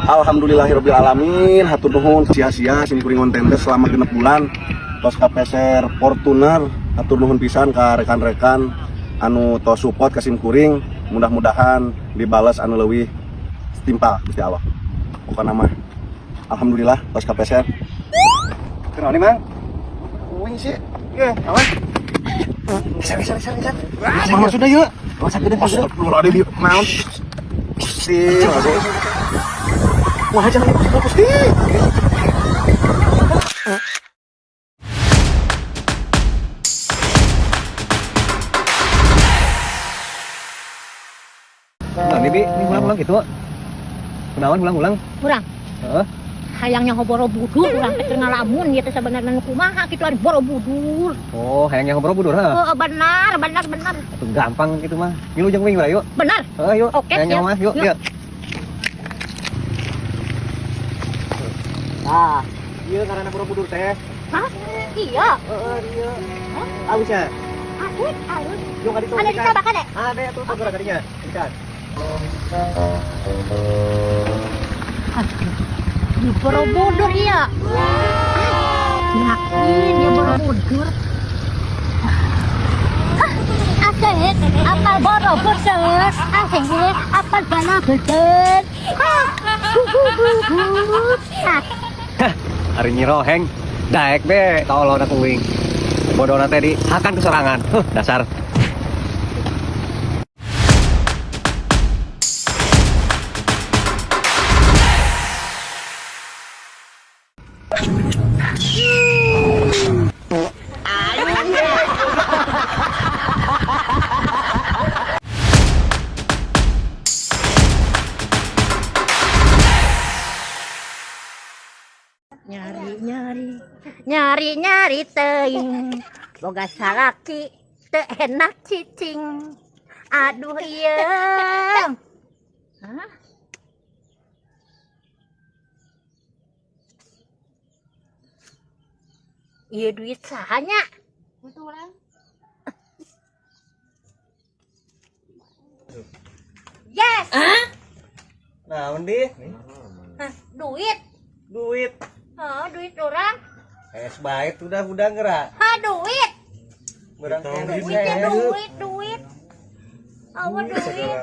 Alhamdulillahirabbil alamin, hatur nuhun sia-sia sini kuring konten selama 6 bulan. Tos kapeser Fortuner, hatur nuhun pisan ka rekan-rekan anu tos support ka sim kuring. Mudah-mudahan dibalas anu leuwih setimpal Gusti Allah. Pokona mah alhamdulillah tos kapeser. Kenapa nih, Mang? Kuing sih. Ye, awan. Bisa. Mama sudah yuk. Masa gede pas lu ada di mount. Si, wah jangan fokus di. Nah, Bibi, ini ulang gitu. Kenawan ulang. Kurang. Heeh. Hayangnya Borobudur urang teh ngalamun ieu teh sabenerna kumaha kitu ari Borobudur. Oh, hayangnya Borobudur ha. Oh, benar. Itu gampang gitu mah. Ngilu jeung wing yuk. Benar. Yuk. Oke, hayangnya siap. mah yuk. Nah, ieu karena Borobudur teh. Hah? Iya. Iya. Ah bisa. Asik, alus. Yuk kali Ada di tabak ada? Ada tuh segera kadinya. Ikan. Di Borobudur iya. Yakin dia Borobudur. Asik, apal Borobudur. Asik, apal Borobudur. Hari nyiroheng. Daek be, tolong aku wing. Bodoh nanti di akan keserangan. Dasar. Nyari teuing boga salaki teu enak cicing. Aduh ieu. Hah? Ieu duit sahanya? Betulan. Yes. Nah, Undi. Duit. Duit. Duit orang. Es baik udah gerak. Duit. Berang Duit. Awa duit.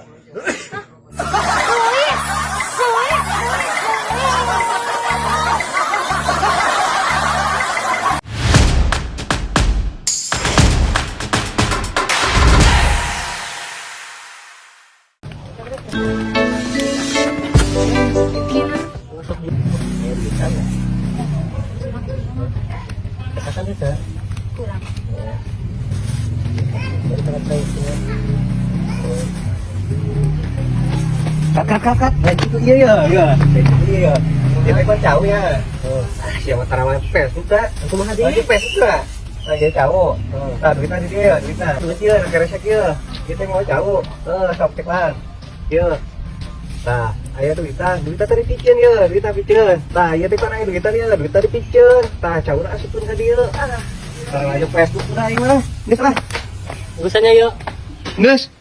Duit. Kurang. Kat. Nah, itu iya. Dia kan jauh ya. Siapa tarawan Facebook dah. Aku mah di Facebook dah. Dia jauh. Nah, duitnya di dia, duitnya. Duitnya kira-kira kieu. Kita mau jauh. Sok cek lah. Kieu. Nah, aya duitnya tadi pikeun ya, duitnya pikeun. Nah, ieu teh kan aya duitnya dipikeun. Tah, caur asupkeun ka dieu. Nah, ayo Facebook udah ieu mah. Geus lah. Urusannya yuk. Geus.